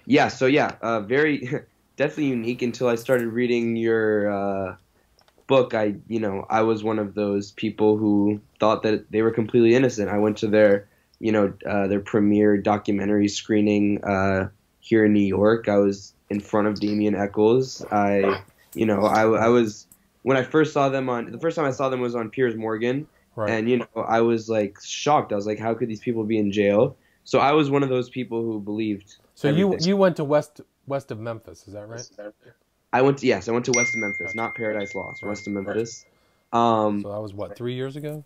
Yeah, so yeah, very definitely unique until I started reading your book. I was one of those people who thought that they were completely innocent. I went to their premiere documentary screening here in New York. I was in front of Damien Eccles. I was when I first saw them on the first time I saw them was on Piers Morgan, Right. and I was like shocked. I was like, how could these people be in jail? So I was one of those people who believed So you everything. you went to west of Memphis, is that right? I went to West Memphis, Gotcha. not Paradise Lost, Right. West Memphis. Um, So that was what, 3 years ago?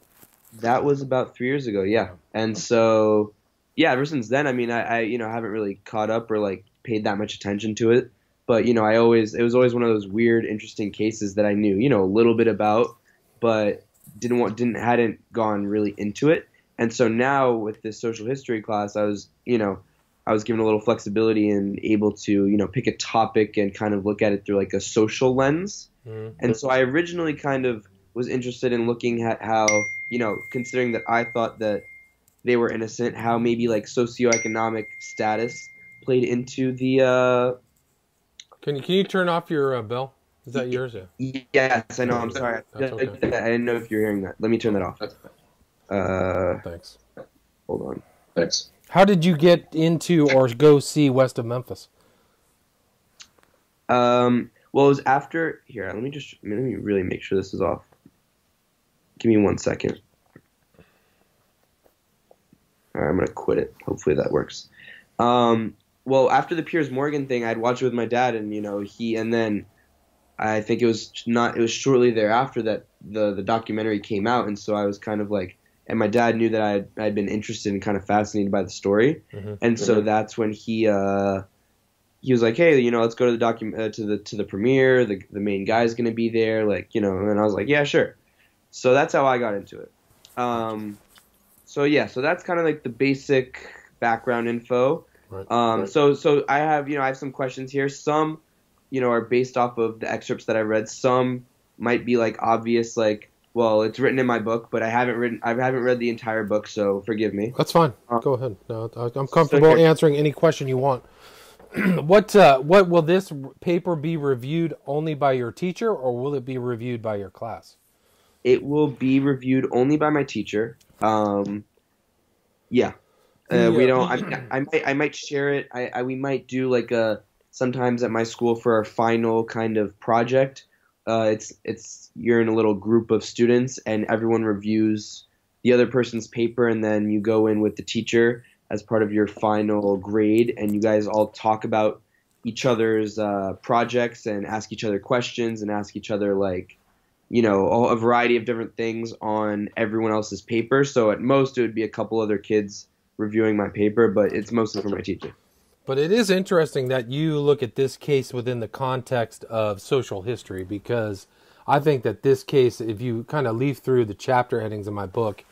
that was about 3 years ago, yeah. Yeah. And so, yeah, ever since then, I mean, I haven't really caught up or like paid that much attention to it. But it was always one of those weird, interesting cases that I knew, a little bit about, but hadn't gone really into it. And so now with this social history class, I was given a little flexibility and able to, pick a topic and kind of look at it through like a social lens. Mhm. And so I originally kind of was interested in looking at how, considering that I thought that they were innocent, how maybe like socioeconomic status played into the Can you turn off your bell? Is that yours? Yeah. yes, I know, I'm sorry. I That's okay. didn't know if you were hearing that. Let me turn that off. Thanks. Hold on. How did you get into or go see West of Memphis? Well, it was after here. Let me really make sure this is off. Give me 1 second. All right, I'm gonna quit it. Hopefully that works. Well, after the Piers Morgan thing, I'd watched it with my dad, and and then I think it was shortly thereafter that the documentary came out, and so I was kind of like, and my dad knew that I'd been interested and kind of fascinated by the story, and so that's when he was like, hey, let's go to to the premiere. The main guy's gonna be there, like, and I was like, yeah, sure. So that's how I got into it. So yeah, so that's kind of like the basic background info. Right. So I have some questions here. Some, are based off of the excerpts that I read. Some might be like obvious, like, well, it's written in my book, but I haven't read the entire book, so forgive me. That's fine. Go ahead. No, I'm comfortable answering any question you want. What will this paper be reviewed only by your teacher, or will it be reviewed by your class? It will be reviewed only by my teacher. Yeah. We don't. I might share it. We might do like sometimes at my school for our final kind of project. You're in a little group of students and everyone reviews the other person's paper, and then you go in with the teacher as part of your final grade, and you guys all talk about each other's projects and ask each other questions and ask each other like, a variety of different things on everyone else's paper. So at most it would be a couple other kids reviewing my paper, but it's mostly for my teacher. But it is interesting that you look at this case within the context of social history, because I think that this case, if you kind of leaf through the chapter headings in my book,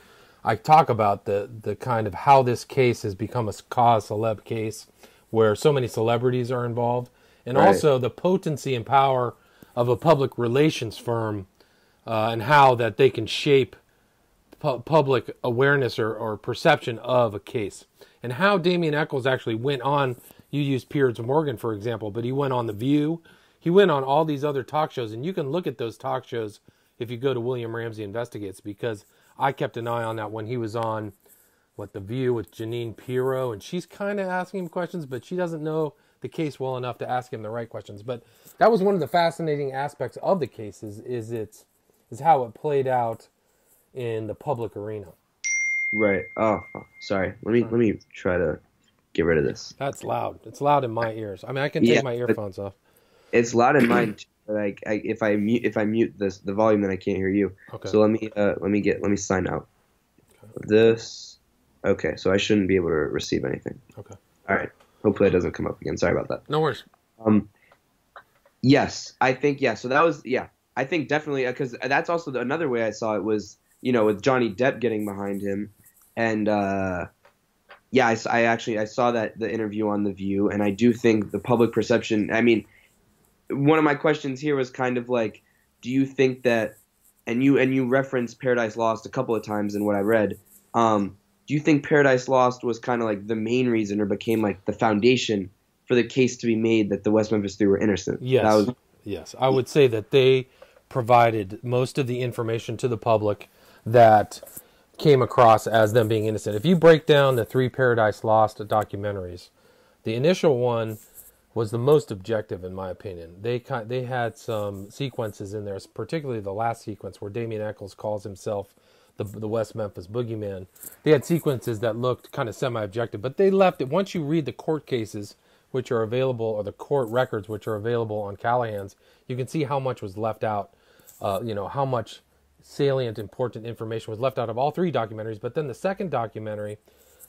I talk about the kind of how this case has become a cause celeb case where so many celebrities are involved, and Right. also the potency and power of a public relations firm and how that they can shape public awareness or perception of a case, and how Damien Eccles actually went on. You used Piers Morgan, for example, but he went on The View. He went on all these other talk shows, and you can look at those talk shows if you go to William Ramsey Investigates, because I kept an eye on that when he was on The View with Janine Pirro, and she's kind of asking him questions, but she doesn't know the case well enough to ask him the right questions. But that was one of the fascinating aspects of the case is how it played out in the public arena. Right. Oh, sorry. Let me try to get rid of this. That's loud. It's loud in my ears. I mean, I can Yeah, take my earphones off. it's loud in mine too. Like if I mute the volume, then I can't hear you. Okay. So let me sign out of this. Okay, so I shouldn't be able to receive anything. Okay. All right. Hopefully it doesn't come up again. Sorry about that. No worries. Yes, I think So that was I think definitely because that's also another way I saw it was with Johnny Depp getting behind him, and I saw that the interview on The View, and I do think the public perception. I mean, one of my questions here was kind of like, do you think that, and you referenced Paradise Lost a couple of times in what I read. Do you think Paradise Lost was kind of like the main reason or became like the foundation for the case to be made that the West Memphis Three were innocent. Yes. That was, yes. I would say that they provided most of the information to the public that came across as them being innocent. If you break down the 3 Paradise Lost documentaries, the initial one was the most objective, in my opinion. They had some sequences in there, particularly the last sequence where Damien Echols calls himself the West Memphis Boogeyman. They had sequences that looked kind of semi-objective, but they left it. Once you read the court cases, which are available, or the court records, which are available on Callahan's, you can see how much was left out, how much salient, important information was left out of all 3 documentaries. But then the second documentary,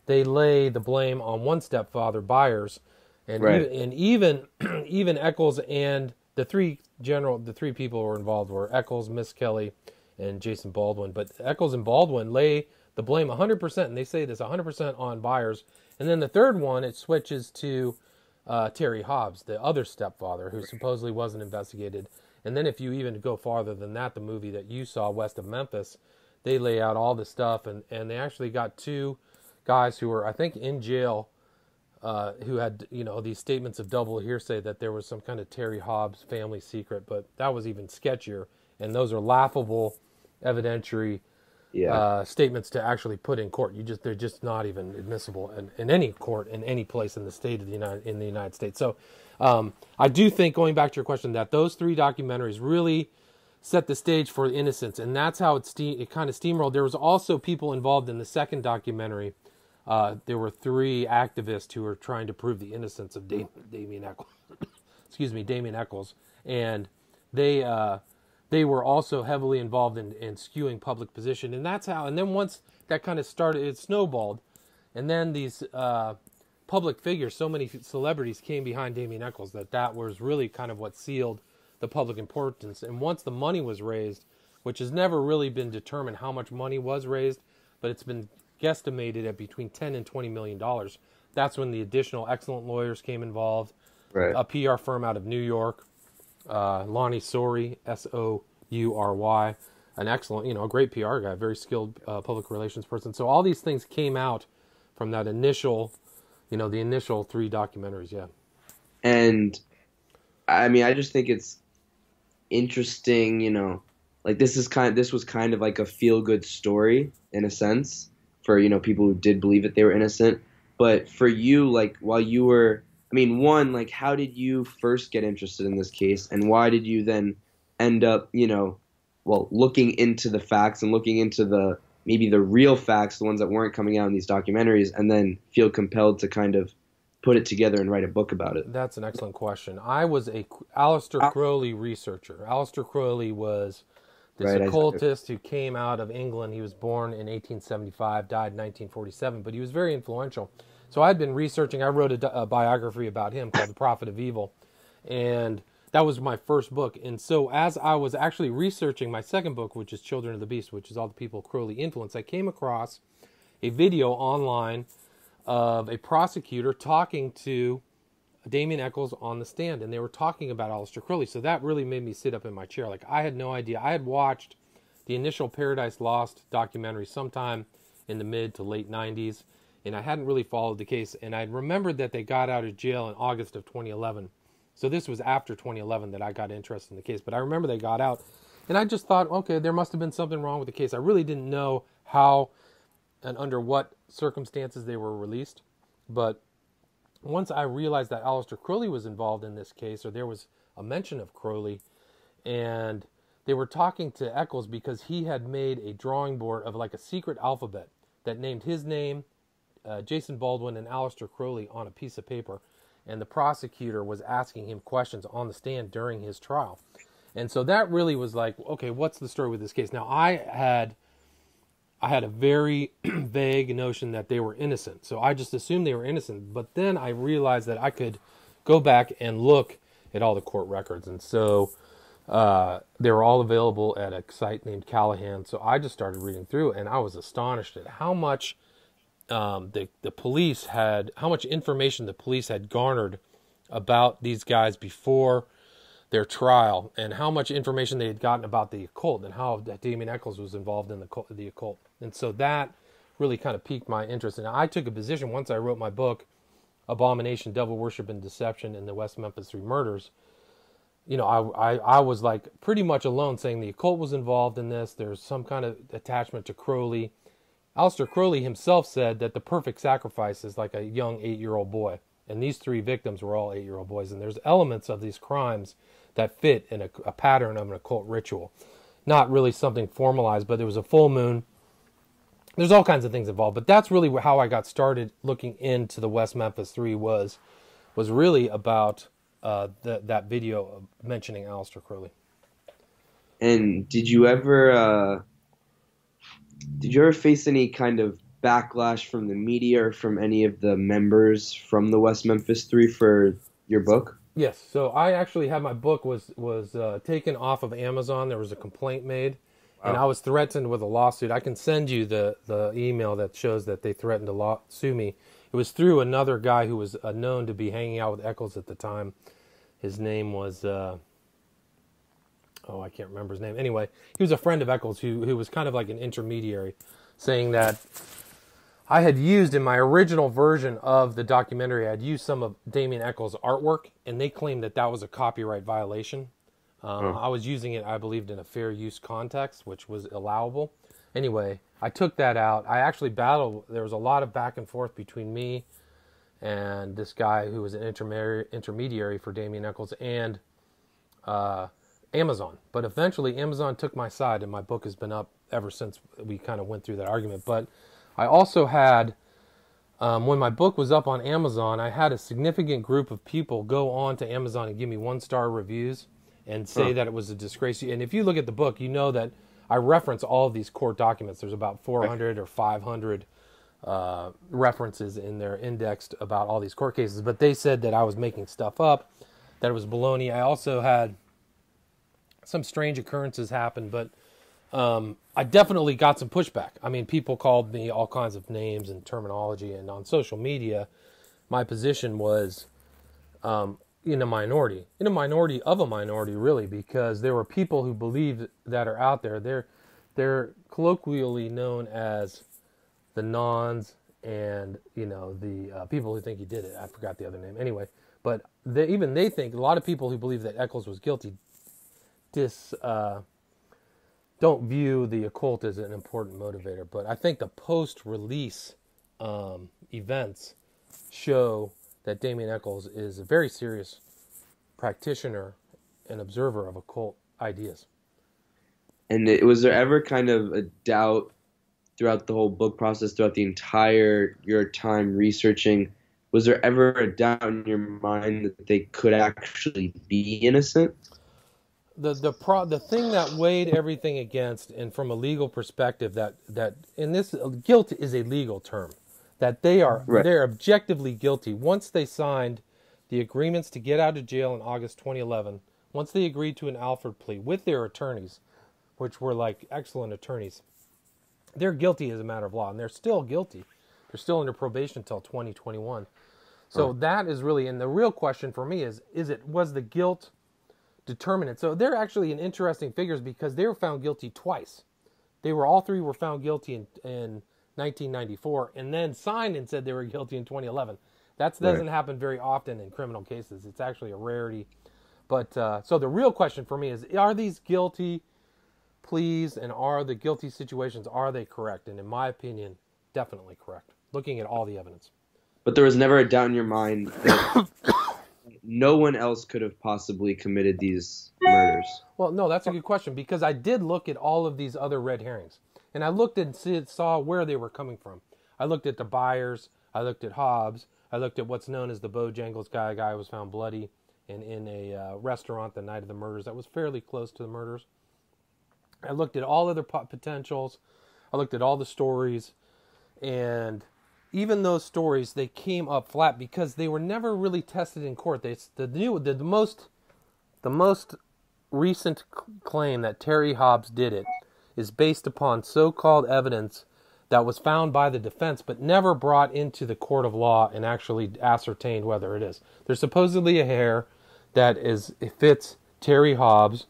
they lay the blame on one stepfather, Byers, and right. even Echols and the three people who were involved were Echols, Miss Kelly, and Jason Baldwin. But Echols and Baldwin lay the blame 100%, and they say this 100% on Byers. And then the third one, it switches to Terry Hobbs, the other stepfather, who supposedly wasn't investigated. And then if you even go farther than that, the movie that you saw, West of Memphis, they lay out all the stuff, and they actually got 2 guys who were, I think, in jail, who had, these statements of double hearsay that there was some kind of Terry Hobbs family secret, but that was even sketchier. And those are laughable evidentiary statements to actually put in court. They're just not even admissible in any court in any place in the United States. So I do think, going back to your question, that those 3 documentaries really set the stage for innocence, and that's how it kind of steamrolled. There was also people involved in the second documentary. There were 3 activists who were trying to prove the innocence of Damien Echols. Damien Echols, and they were also heavily involved in skewing public position, and that's how. And then once that kind of started, it snowballed, and then these public figures, so many celebrities came behind Damien Echols that was really kind of what sealed the public importance. And once the money was raised, which has never really been determined how much money was raised, but it's been guesstimated at between $10 and $20 million. That's when the additional excellent lawyers came involved. Right. A PR firm out of New York, Lonnie Soury, Soury, an excellent, a great PR guy, very skilled public relations person. So all these things came out from that initial, the initial 3 documentaries. Yeah. And I mean, I just think it's interesting, like this was kind of like a feel-good story in a sense for, people who did believe that they were innocent. But for you, like, while you were, one, like, how did you first get interested in this case, and why did you then end up, looking into the facts and looking into maybe the real facts, the ones that weren't coming out in these documentaries, and then feel compelled to kind of put it together and write a book about it? That's an excellent question. I was a Aleister Crowley researcher. Aleister Crowley was this occultist who came out of England. He was born in 1875, died in 1947, but he was very influential. So I'd been researching. I wrote a biography about him called The Prophet of Evil, and that was my first book. And so as I was actually researching my second book, which is Children of the Beast, which is all the people Crowley influenced, I came across a video online of a prosecutor talking to Damien Echols on the stand, and they were talking about Aleister Crowley. So that really made me sit up in my chair. Like, I had no idea. I had watched the initial Paradise Lost documentary sometime in the mid to late 90s, and I hadn't really followed the case. And I remembered that they got out of jail in August of 2011. So this was after 2011 that I got interested in the case. But I remember they got out, and I just thought, okay, there must have been something wrong with the case. I really didn't know how and under what circumstances they were released. But once I realized that Aleister Crowley was involved in this case, or there was a mention of Crowley, and they were talking to Echols because he had made a drawing board of like a secret alphabet that named his name, Jason Baldwin, and Aleister Crowley on a piece of paper. And the prosecutor was asking him questions on the stand during his trial. And so that really was like, okay, what's the story with this case? Now, I had a very vague notion that they were innocent. So I just assumed they were innocent. But then I realized that I could go back and look at all the court records. And so they were all available at a site named Callahan. So I just started reading through, and I was astonished at how much the police had, how much information the police had garnered about these guys before their trial, and how much information they had gotten about the occult, and how Damien Echols was involved in the occult. And so that really kind of piqued my interest. And I took a position once I wrote my book Abomination, Devil Worship, and Deception, and the West Memphis Three Murders, I was like pretty much alone saying the occult was involved in this. There's some kind of attachment to Crowley. Aleister Crowley himself said that the perfect sacrifice is like a young 8-year-old boy. And these 3 victims were all 8-year-old boys. And there's elements of these crimes that fit in a pattern of an occult ritual. Not really something formalized, but there was a full moon. There's all kinds of things involved. But that's really how I got started looking into the West Memphis Three was really about that video mentioning Aleister Crowley. And did you ever face any kind of backlash from the media or from any of the members from the West Memphis Three for your book? Yes. So I actually had my book was taken off of Amazon. There was a complaint made, and I was threatened with a lawsuit. I can send you the email that shows that they threatened to sue me. It was through another guy who was known to be hanging out with Eccles at the time. His name was, I can't remember his name. Anyway, he was a friend of Eccles who was kind of like an intermediary, saying that I had used in my original version of the documentary, I had used some of Damien Eccles' artwork, and they claimed that was a copyright violation. I was using it, I believed, in a fair use context, which was allowable. Anyway, I took that out. I actually battled. There was a lot of back and forth between me and this guy who was an intermediary for Damien Eccles and Amazon. But eventually Amazon took my side, and my book has been up ever since we kind of went through that argument. But I also had, when my book was up on Amazon, I had a significant group of people go on to Amazon and give me 1-star reviews and say that it was a disgrace. And if you look at the book, you know that I reference all of these court documents. There's about 400 or 500 references in there indexed about all these court cases, but they said that I was making stuff up, that it was baloney. I also had some strange occurrences happen, but I definitely got some pushback. I mean, people called me all kinds of names and terminology, and on social media, my position was in a minority of a minority, really, because there were people who believed that are out there. They're colloquially known as the Nons, and the people who think he did it. I forgot the other name. Anyway, but they think, a lot of people who believe that Eccles was guilty don't view the occult as an important motivator. But I think the post-release events show that Damien Eccles is a very serious practitioner and observer of occult ideas. And was there ever kind of a doubt throughout the whole book process, throughout the entire your time researching, was there ever a doubt in your mind that they could actually be innocent? The thing that weighed everything against, and from a legal perspective, that in this, guilt is a legal term, that they're objectively guilty. Once they signed the agreements to get out of jail in August 2011, once they agreed to an Alford plea with their attorneys, which were like excellent attorneys, they're guilty as a matter of law, and they're still guilty. They're still under probation until 2021. So that is really, and the real question for me was the guilt determinate? So they're actually in interesting figures because they were found guilty twice. All three were found guilty in 1994, and then signed and said they were guilty in 2011. That doesn't happen very often in criminal cases. It's actually a rarity. But so the real question for me is, are these guilty pleas, and are the guilty situations, are they correct? And in my opinion, definitely correct, looking at all the evidence. But there was never a doubt in your mind that no one else could have possibly committed these murders? Well, no, that's a good question, because I did look at all of these other red herrings. And I looked and saw where they were coming from. I looked at the Byers. I looked at Hobbs. I looked at what's known as the Bojangles guy. A guy was found bloody in a restaurant the night of the murders. That was fairly close to the murders. I looked at all other potentials. I looked at all the stories. And even those stories, they came up flat because they were never really tested in court. The most recent claim that Terry Hobbs did it is based upon so-called evidence that was found by the defense but never brought into the court of law and actually ascertained whether it is. There's supposedly a hair that fits Terry Hobbs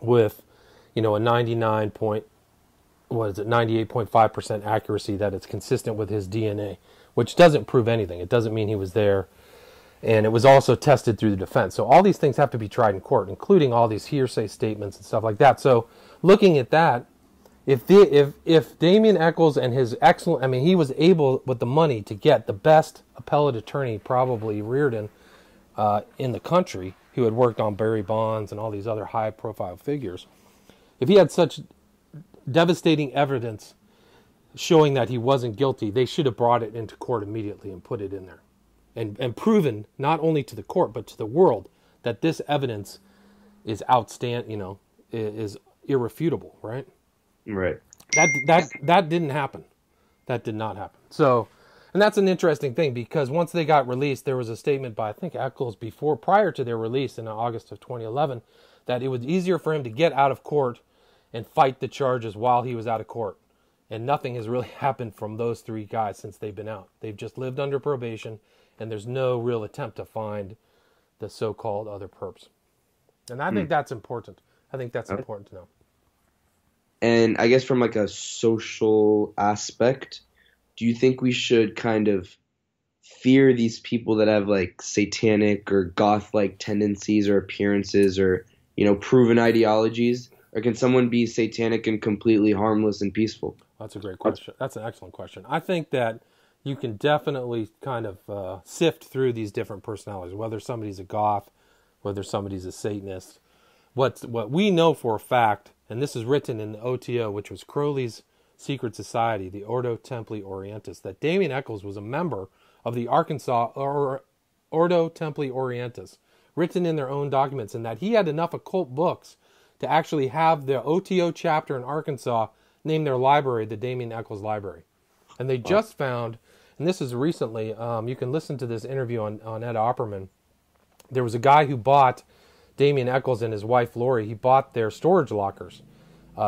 with, a 98.5% accuracy, that it's consistent with his DNA. which doesn't prove anything. It doesn't mean he was there. And it was also tested through the defense. So all these things have to be tried in court, including all these hearsay statements and stuff like that. So looking at that, if Damien Echols and his excellent, I mean, he was able with the money to get the best appellate attorney, probably Reardon, in the country, who had worked on Barry Bonds and all these other high-profile figures. If he had such devastating evidence showing that he wasn't guilty, they should have brought it into court immediately and put it in there. And proven not only to the court but to the world that this evidence is outstanding, is irrefutable, right? Right. That didn't happen. That did not happen. So, and that's an interesting thing, because once they got released, there was a statement by, I think, Echols prior to their release in August of 2011, that it was easier for him to get out of court and fight the charges while he was out of court. And nothing has really happened from those three guys since they've been out. They've just lived under probation, and there's no real attempt to find the so-called other perps. And I think that's important. I think that's important to know. And I guess from like a social aspect, do you think we should kind of fear these people that have like satanic or goth-like tendencies or appearances or, proven ideologies? Or can someone be satanic and completely harmless and peaceful? That's a great question. That's an excellent question. I think that you can definitely kind of sift through these different personalities, whether somebody's a goth, whether somebody's a Satanist. What we know for a fact, and this is written in the OTO, which was Crowley's secret society, the Ordo Templi Orientis, that Damien Echols was a member of the Arkansas Ordo Templi Orientis, written in their own documents, and that he had enough occult books to actually have the OTO chapter in Arkansas name their library the Damien Echols Library. And they just found, and this is recently, you can listen to this interview on Ed Opperman. There was a guy who bought Damien Echols and his wife Lori. He bought their storage lockers.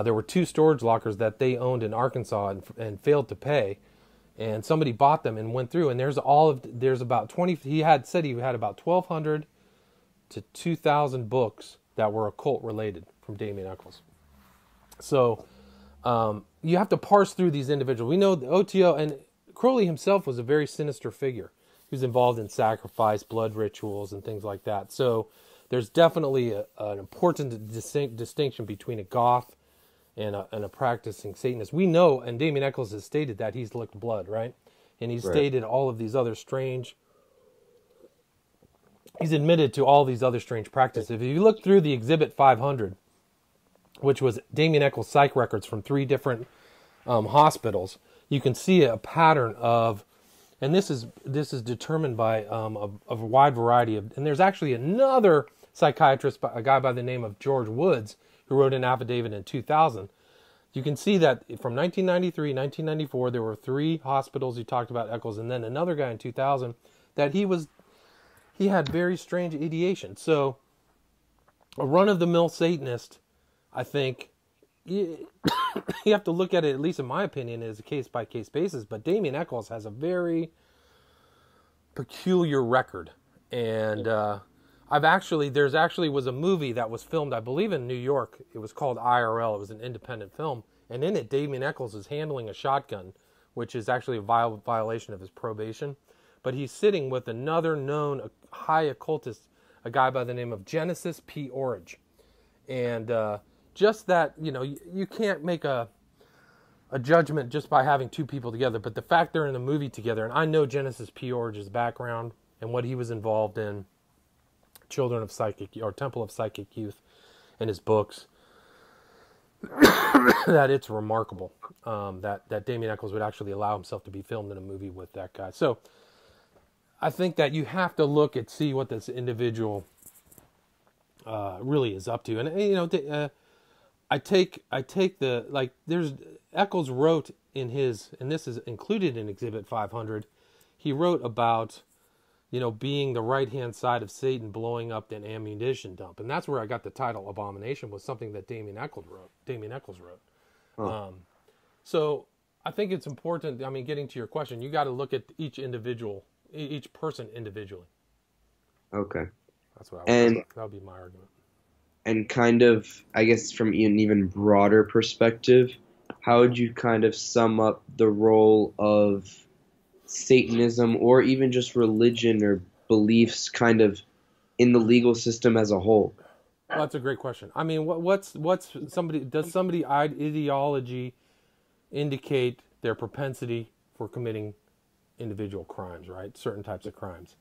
There were 2 storage lockers that they owned in Arkansas and failed to pay. And somebody bought them and went through. And there's about 20. He said he had about 1,200 to 2,000 books that were occult related from Damien Echols. So you have to parse through these individuals. We know the OTO, and Crowley himself was a very sinister figure. He was involved in sacrifice, blood rituals, and things like that. So there's definitely an important distinction between a goth and a practicing Satanist. We know, and Damien Echols has stated that he's licked blood, right? And he's stated all of these other strange... He's admitted to all these other strange practices. If you look through the Exhibit 500, which was Damien Echols' psych records from 3 different hospitals, you can see a pattern of, and this is determined by a wide variety of, and there's actually another psychiatrist, a guy by the name of George Woods, who wrote an affidavit in 2000. You can see that from 1993, 1994, there were 3 hospitals who talked about Echols, and then another guy in 2000 that he had very strange ideation. So a run-of-the-mill Satanist, I think, you have to look at it, at least in my opinion, as a case-by-case basis. But Damien Echols has a very peculiar record. And there's actually was a movie that was filmed, I believe, in New York. It was called IRL. It was an independent film. And in it, Damien Echols is handling a shotgun, which is actually a violation of his probation. But he's sitting with another known high occultist, a guy by the name of Genesis P. Orridge. And just that, you can't make a judgment just by having 2 people together. But the fact they're in a movie together, and I know Genesis P. Orridge's background and what he was involved in, Children of Psychic, or Temple of Psychic Youth, and his books, that it's remarkable that Damien Echols would actually allow himself to be filmed in a movie with that guy. So I think that you have to look and see what this individual really is up to. And I take the, like, there's Echols wrote in his, and this is included in Exhibit 500. He wrote about being the right-hand side of Satan blowing up an ammunition dump. And that's where I got the title Abomination, was something that Damien Echols wrote. Huh. So I think it's important, getting to your question, you got to look at each person individually. Okay. That's what that would be my argument. And kind of, I guess from an even broader perspective, how would you kind of sum up the role of Satanism or even just religion or beliefs kind of in the legal system as a whole? Well, that's a great question. I mean, what's somebody, does somebody ideology indicate their propensity for committing individual crimes, right? Certain types of crimes.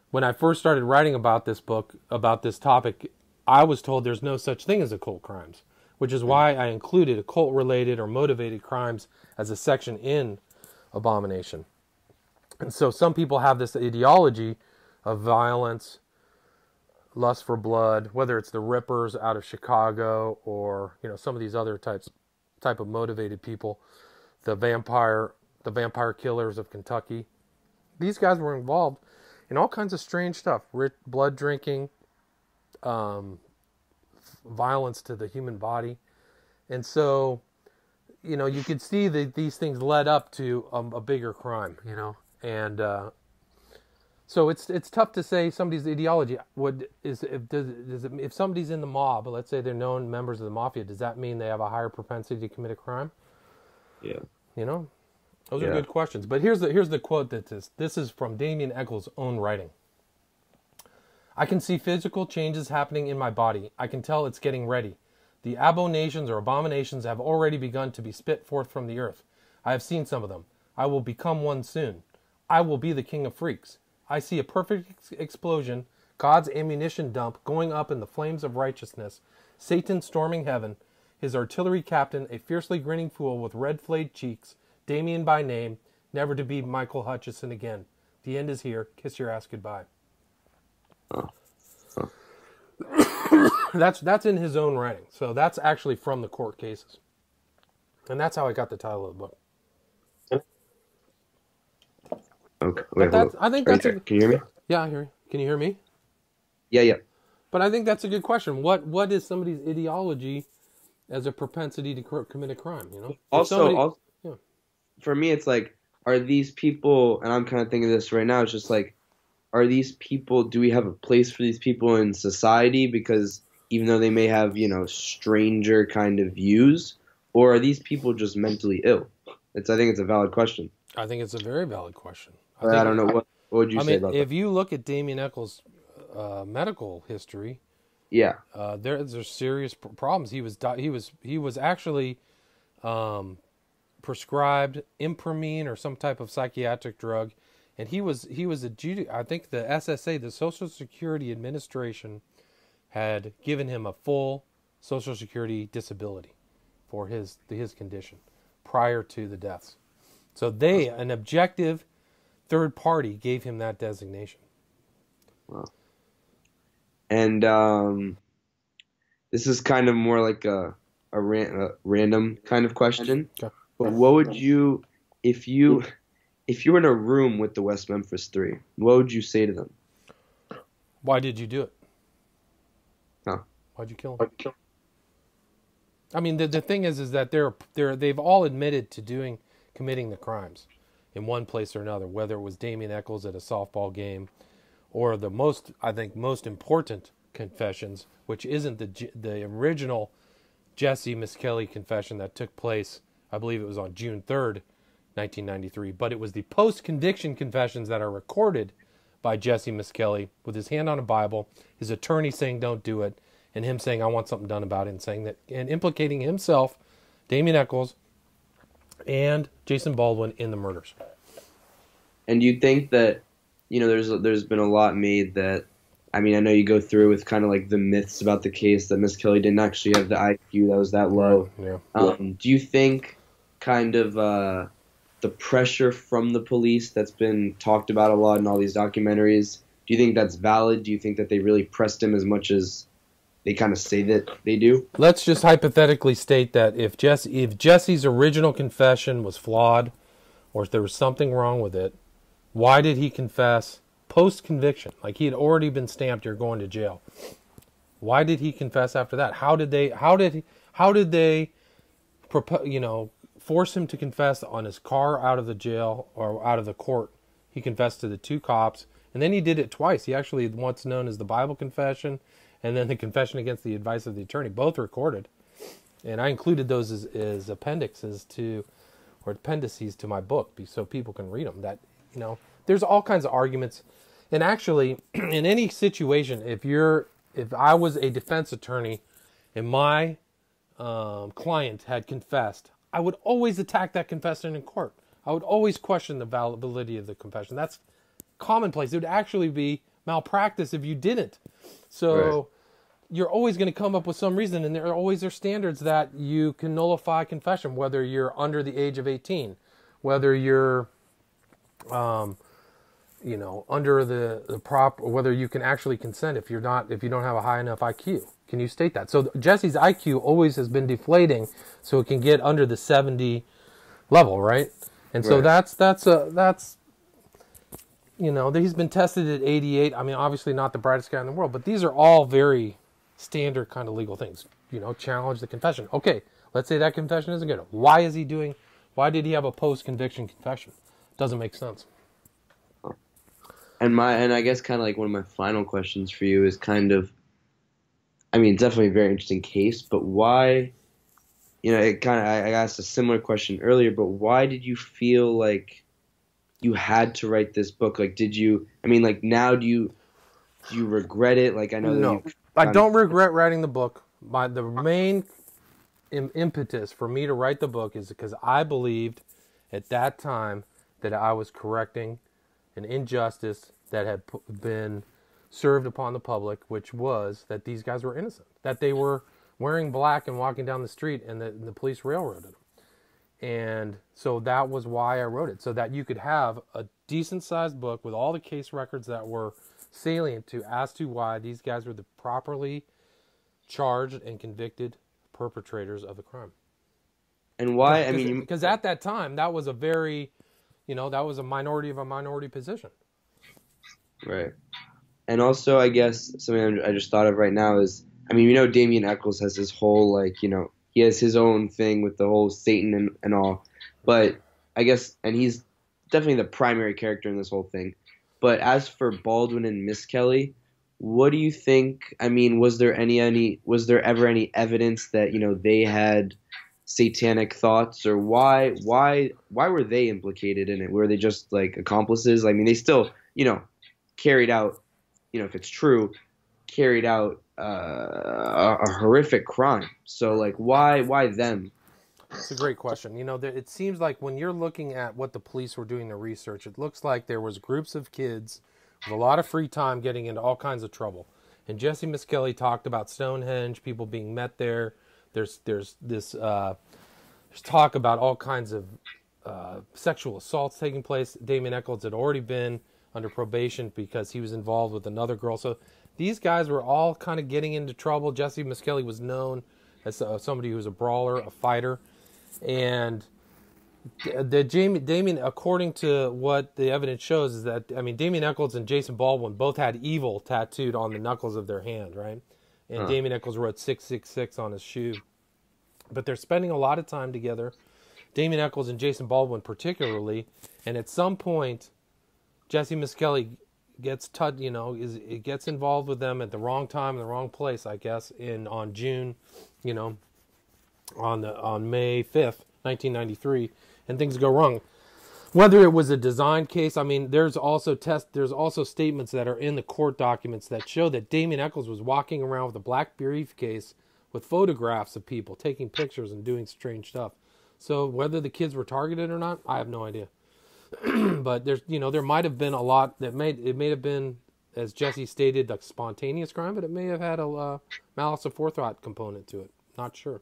When I first started writing about this book, about this topic, I was told there's no such thing as occult crimes, which is why I included occult-related or motivated crimes as a section in Abomination. And so some people have this ideology of violence, lust for blood, whether it's the Rippers out of Chicago or, you know, some of these other type of motivated people, the vampire killers of Kentucky. These guys were involved in all kinds of strange stuff, blood drinking, violence to the human body. And so, you know, you could see that these things led up to a bigger crime, you know. And so it's tough to say somebody's ideology if somebody's in the mob, let's say they're known members of the mafia, does that mean they have a higher propensity to commit a crime? Yeah. You know? Those are good questions. But here's the quote that this is from Damien Eccles' own writing. I can see physical changes happening in my body. I can tell it's getting ready. The abominations or abominations have already begun to be spit forth from the earth. I have seen some of them. I will become one soon. I will be the king of freaks. I see a perfect explosion, God's ammunition dump going up in the flames of righteousness, Satan storming heaven, his artillery captain, a fiercely grinning fool with red flayed cheeks, Damien by name, never to be Michael Hutchison again. The end is here. Kiss your ass goodbye. That's in his own writing. So that's actually from the court cases. And that's how I got the title of the book. Okay. Wait, I think that's can you hear me? Yeah, I hear you. Can you hear me? Yeah. But I think that's a good question. What is somebody's ideology as a propensity to commit a crime, you know? Also, for me, it's like, are these people, and I'm kind of thinking this right now, it's just like, are these people, do we have a place for these people in society? Because even though they may have, you know, stranger kind of views, or are these people just mentally ill? I think it's a valid question. I think it's a very valid question. I don't know. What would you say about that? If you look at Damien Eccles' medical history, there's serious problems. He was actually prescribed Imprimine or some type of psychiatric drug, and he was I think the SSA, the Social Security Administration, had given him a full Social Security disability for his condition prior to the deaths. So an objective third party gave him that designation. Wow. And this is kind of more like a random kind of question. Okay. But what would you, if you were in a room with the West Memphis Three, what would you say to them? Why did you do it? Huh? Why'd you kill him? I mean, the thing is that they've all admitted to committing the crimes in one place or another, whether it was Damien Eccles at a softball game, or the most important confessions, which isn't the original Jesse Miskelly confession that took place, I believe it was on June 3rd, 1993, but it was the post-conviction confessions that are recorded by Jesse Miskelly with his hand on a Bible, his attorney saying don't do it, and him saying I want something done about it, and saying that, and implicating himself, Damien Eccles, and Jason Baldwin in the murders. And you think that, you know, there's been a lot made that, I mean, I know you go through with kind of like the myths about the case that Miskelly didn't actually have the IQ that was that low. Yeah. Do you think kind of the pressure from the police that's been talked about a lot in all these documentaries, do you think that's valid? Do you think that they really pressed him as much as they kind of say that they do? Let's just hypothetically state that if Jesse's original confession was flawed, or if there was something wrong with it, why did he confess post-conviction? Like, he had already been stamped, you're going to jail. Why did he confess after that? How did they force him to confess on his car out of the jail or out of the court? He confessed to the two cops, and then he did it twice. He actually, what's known as the Bible confession, and then the confession against the advice of the attorney, both recorded. And I included those as appendixes to, or appendices to my book so people can read them. That, there's all kinds of arguments. And actually, in any situation, if I was a defense attorney and my client had confessed, I would always attack that confession in court. I would always question the validity of the confession. That's commonplace. It would actually be malpractice if you didn't. So you're always going to come up with some reason, and there are standards that you can nullify confession, whether you're under the age of 18, whether you're under the prop, or whether you can actually consent if you don't have a high enough IQ. Can you state that? So Jesse's IQ always has been deflating, so it can get under the 70 level, right? And so that's he's been tested at 88. I mean, obviously not the brightest guy in the world, but these are all very standard kind of legal things. Challenge the confession. Okay, let's say that confession isn't good. Why did he have a post-conviction confession? Doesn't make sense. And I guess kind of like one of my final questions for you is kind of, I mean, definitely a very interesting case, but why, I asked a similar question earlier, but why did you feel like you had to write this book? Like, now do you regret it? Like, I know No, I don't regret writing the book. The main impetus for me to write the book is because I believed at that time that I was correcting an injustice that had been served upon the public, which was that these guys were innocent, that they were wearing black and walking down the street, and the police railroaded them. And so that was why I wrote it, so that you could have a decent-sized book with all the case records that were salient as to why these guys were the properly charged and convicted perpetrators of the crime. And why? Because at that time, that was a very, that was a minority of a minority position. Right. And also, I guess something I just thought of right now is, Damien Echols has his whole, he has his own thing with the whole Satan and all. But I guess, and he's definitely the primary character in this whole thing. But as for Baldwin and Miss Kelly, what do you think? Was there ever any evidence that, they had satanic thoughts, or why were they implicated in it? Were they just like accomplices? They still, carried out, if it's true, carried out a horrific crime. So why them? It's a great question. It seems like when you're looking at what the police were doing their research, it looks like there was groups of kids with a lot of free time getting into all kinds of trouble. And Jesse Miskelly talked about Stonehenge, people being met there. There's this there's talk about all kinds of sexual assaults taking place. Damien Echols had already been under probation because he was involved with another girl. So these guys were all kind of getting into trouble. Jesse Miskelly was known as somebody who was a brawler, a fighter. And Damien, according to what the evidence shows, is that, Damien Echols and Jason Baldwin both had evil tattooed on the knuckles of their hand, right? And Damien Echols wrote 666 on his shoe. But they're spending a lot of time together, Damien Echols and Jason Baldwin particularly, and at some point, Jesse Miskelly gets gets involved with them at the wrong time in the wrong place, I guess, on June, on May 5th, 1993, and things go wrong. Whether it was a design case, there's also statements that are in the court documents that show that Damien Echols was walking around with a black briefcase with photographs of people, taking pictures and doing strange stuff. So whether the kids were targeted or not, I have no idea. But there's, there might have been a lot it may have been, as Jesse stated, a spontaneous crime, but it may have had a malice aforethought component to it. Not sure.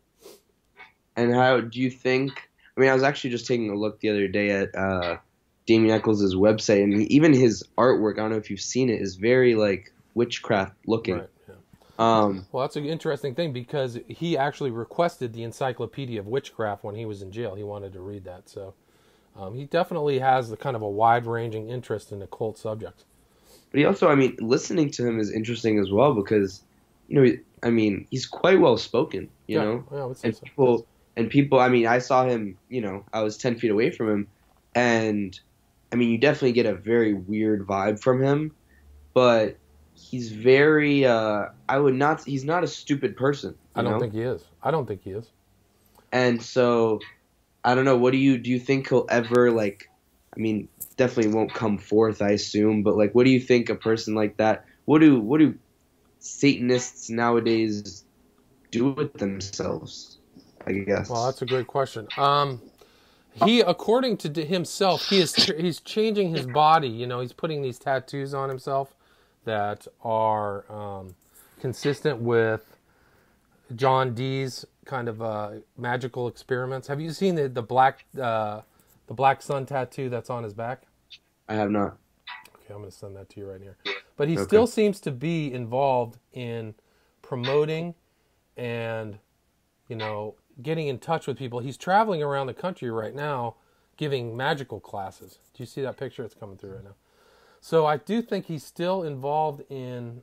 And how do you think? I was actually just taking a look the other day at Damien Echols' website, and even his artwork, I don't know if you've seen it, is very witchcraft looking. Right. Yeah. Well, that's an interesting thing because he actually requested the Encyclopedia of Witchcraft when he was in jail. He wanted to read that, so he definitely has the kind of a wide-ranging interest in occult subjects. But he also, listening to him is interesting as well because, he's quite well spoken. You know, I would say so. People, I saw him, I was 10 feet away from him, and, you definitely get a very weird vibe from him, but he's very, he's not a stupid person. I don't think he is. And so, I don't know. What do you think he'll ever like? I mean, definitely won't come forth, I assume. But like, what do you think a person like that? What do Satanists nowadays do with themselves? I Well, guess. that's a great question. He, according to himself, he's changing his body. You know, he's putting these tattoos on himself that are consistent with John Dee's kind of magical experiments. Have you seen the black sun tattoo that's on his back? I have not. Okay, I'm going to send that to you right here. But he Okay. still seems to be involved in promoting and, you know, getting in touch with people. He's traveling around the country right now giving magical classes. Do you see that picture? It's coming through right now. So I do think he's still involved in,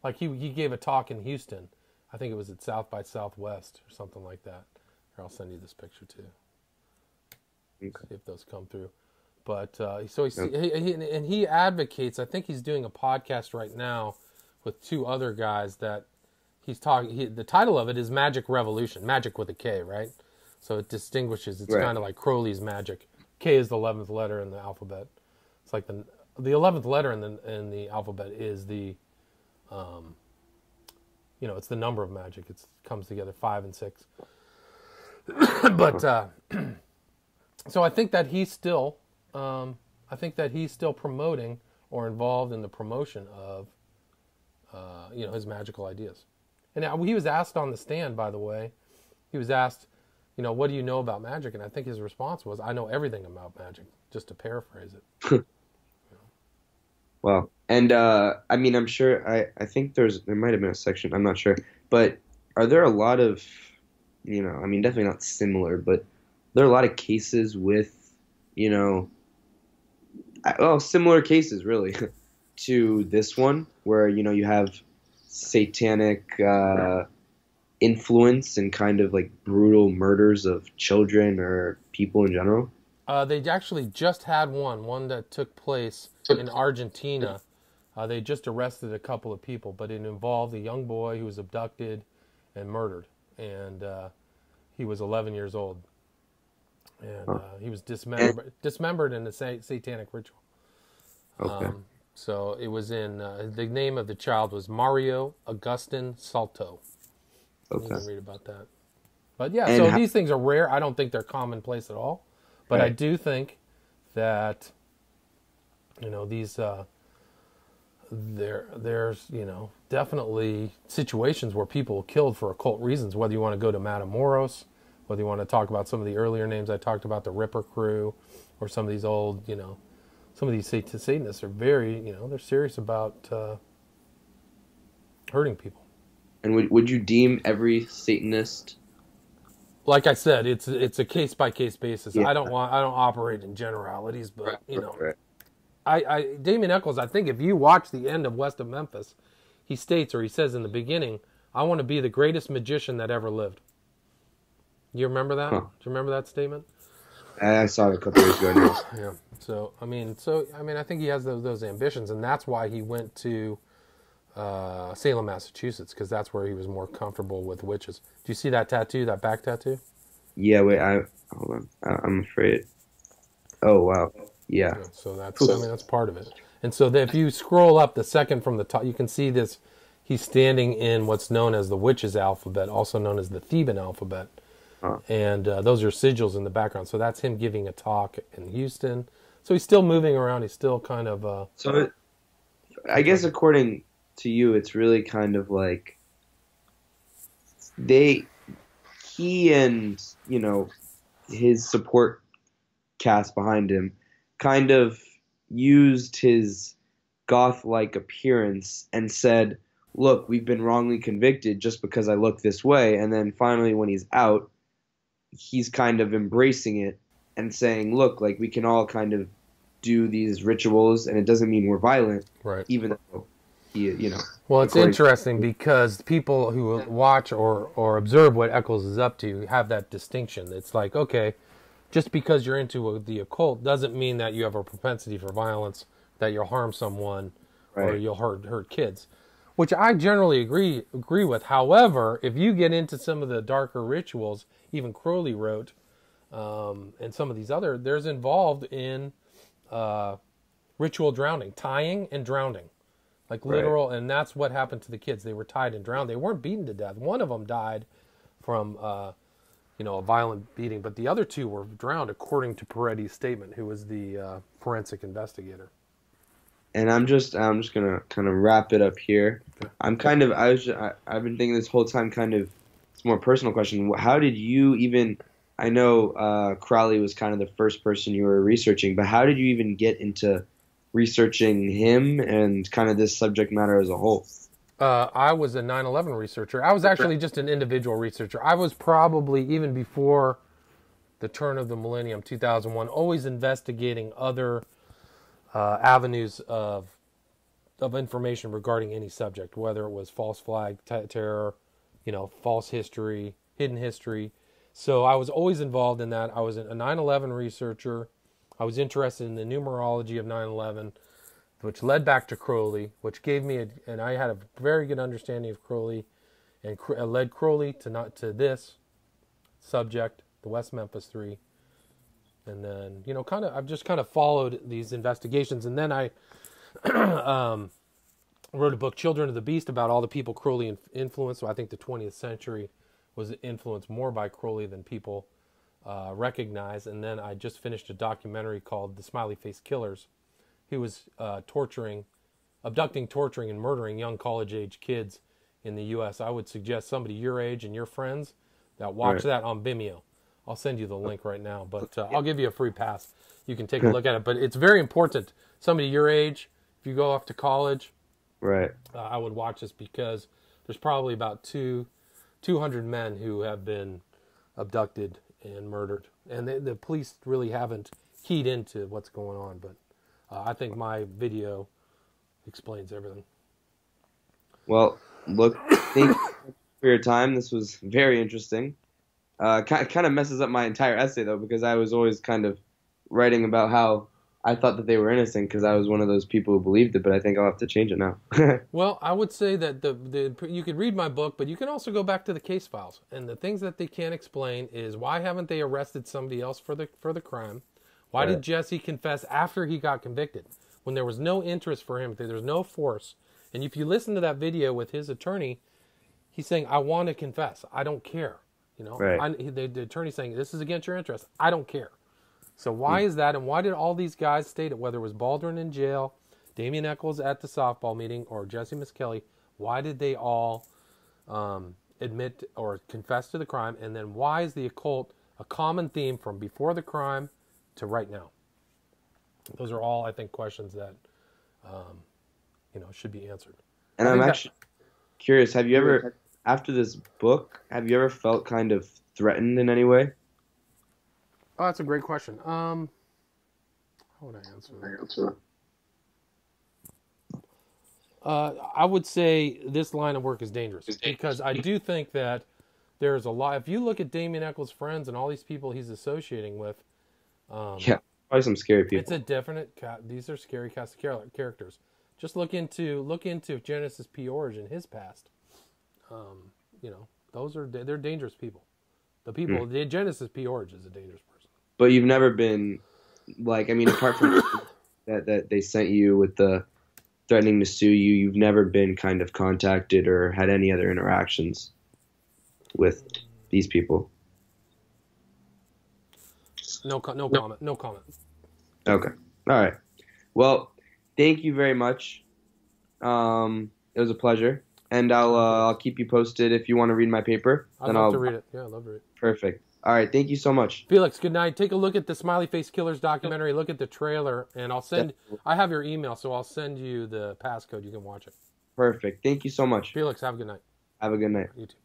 like he gave a talk in Houston. I think it was at South by Southwest or something like that. Here, I'll send you this picture too. Okay. See if those come through. But so Okay. he advocates. I think he's doing a podcast right now with two other guys that he's talking. The title of it is Magic Revolution, magic with a K, right? So it distinguishes. It's Right. kind of like Crowley's magic. K is the 11th letter in the alphabet. It's like the 11th letter in the alphabet is the it's the number of magic. It comes together 5 and 6. But so I think that he's still promoting or involved in the promotion of his magical ideas. And now, he was asked on the stand, by the way, he was asked, what do you know about magic? And I think his response was, I know everything about magic, just to paraphrase it. Well, and I mean, I'm sure. I think there might have been a section. I'm not sure, but are there a lot of, I mean, definitely not similar, but there are a lot of cases with, similar cases really to this one where you have satanic influence and kind of like brutal murders of children or people in general. They actually just had one that took place in Argentina. They just arrested a couple of people, but it involved a young boy who was abducted and murdered, and he was 11 years old, and he was dismembered in a satanic ritual. Okay. So it was in the name of the child was Mario Agustin Salto. You can read about that. But yeah, And so these things are rare. I don't think they're commonplace at all. But Right. I do think that these there's definitely situations where people are killed for occult reasons. Whether you want to go to Matamoros, whether you want to talk about some of the earlier names I talked about, the Ripper Crew, or some of these old some of these Satanists are very they're serious about hurting people. And would you deem every Satanist? Like I said, it's a case by case basis. Yeah. I don't operate in generalities, but Right. Damien Eccles, I think if you watch the end of West of Memphis, he states, or he says in the beginning, I want to be the greatest magician that ever lived. You remember that? Huh. Do you remember that statement? I saw it a couple years ago now. Yeah. So I think he has those ambitions, and that's why he went to Salem, Massachusetts, because that's where he was more comfortable with witches. Do you see that tattoo, that back tattoo? Yeah, wait, hold on. I'm afraid. Oh, wow. Yeah. So that's part of it. And so if you scroll up the second from the top, you can see this. He's standing in what's known as the witches' alphabet, also known as the Theban alphabet. Huh. And those are sigils in the background. So that's him giving a talk in Houston. So he's still moving around. He's still kind of... I guess according to you, it's really kind of like he and, his support cast behind him kind of used his goth-like appearance and said, look, we've been wrongly convicted just because I look this way. And then finally when he's out, he's kind of embracing it and saying, look, like we can all kind of do these rituals and it doesn't mean we're violent. Right. Even though Well, it's interesting because people who watch or observe what Eccles is up to have that distinction. It's like, okay, just because you're into the occult doesn't mean that you have a propensity for violence, that you'll harm someone, or Right. you'll hurt kids. which I generally agree with. However, if you get into some of the darker rituals, even Crowley wrote, and some of these other, there's involved in ritual drowning, tying and drowning, like literal, right. And that's what happened to the kids. They were tied and drowned. They weren't beaten to death. One of them died from a violent beating, but the other two were drowned, according to Peretti's statement, who was the forensic investigator. And I'm just gonna kind of wrap it up here. Okay. I've been thinking this whole time, kind of, it's a more personal question. How did you even? I know Crowley was kind of the first person you were researching, but how did you even get into researching him and kind of this subject matter as a whole? I was a 9/11 researcher. I was actually just an individual researcher. I was probably, even before the turn of the millennium, 2001, always investigating other avenues of information regarding any subject, whether it was false flag terror, false history, hidden history. So I was always involved in that. I was a 9/11 researcher. I was interested in the numerology of 9/11, which led back to Crowley, which gave me and I had a very good understanding of Crowley, and led Crowley to this subject, the West Memphis Three. And then, I've just kind of followed these investigations. And then I wrote a book, Children of the Beast, about all the people Crowley influenced. So I think the 20th century was influenced more by Crowley than people recognize. And then I just finished a documentary called The Smiley Face Killers. He was abducting, torturing, and murdering young college-age kids in the U.S. I would suggest somebody your age and your friends that watch that on Vimeo. I'll send you the link right now, but I'll give you a free pass. You can take a look at it. But it's very important. Somebody your age, if you go off to college, right? I would watch this, because there's probably about 200 men who have been abducted and murdered. And the police really haven't keyed into what's going on, but I think my video explains everything. Well, look, thank you for your time. This was very interesting. Kind of messes up my entire essay, though, because I was always kind of writing about how I thought that they were innocent, because I was one of those people who believed it, but I think I'll have to change it now. Well, I would say that you could read my book, but you can also go back to the case files. And the things that they can't explain is, why haven't they arrested somebody else for the crime? Why did Jesse confess after he got convicted, when there was no interest for him? There was no force. And if you listen to that video with his attorney, he's saying, I want to confess. I don't care. The attorney's saying, this is against your interest. I don't care. So why is that? And why did all these guys state it, whether it was Baldwin in jail, Damian Eccles at the softball meeting, or Jesse Misskelley, why did they all admit or confess to the crime? And then why is the occult a common theme from before the crime to right now? Those are all, I think, questions that should be answered. And I'm actually curious, have you ever, after this book, have you ever felt kind of threatened in any way? Oh, that's a great question. How would I answer that? I would say this line of work is dangerous, because I do think that there's a lot. If you look at Damian Eccles' friends and all these people he's associating with, probably some scary people. It's a definite. These are scary cast of characters. Just look into Genesis P. Origin, his past. They're dangerous people. The people, Genesis P. Origin is a dangerous person. But you've never been, apart from that they sent you with the threatening to sue you, you've never been kind of contacted or had any other interactions with these people? No comment. No comment. Okay. All right. Well, thank you very much. It was a pleasure. And I'll keep you posted if you want to read my paper. I'd love to read it. Yeah, I'd love to read it. Perfect. All right. Thank you so much. Felix, good night. Take a look at the Smiley Face Killers documentary. Look at the trailer. And I have your email, so I'll send you the passcode. You can watch it. Perfect. Thank you so much. Felix, have a good night. Have a good night. You too.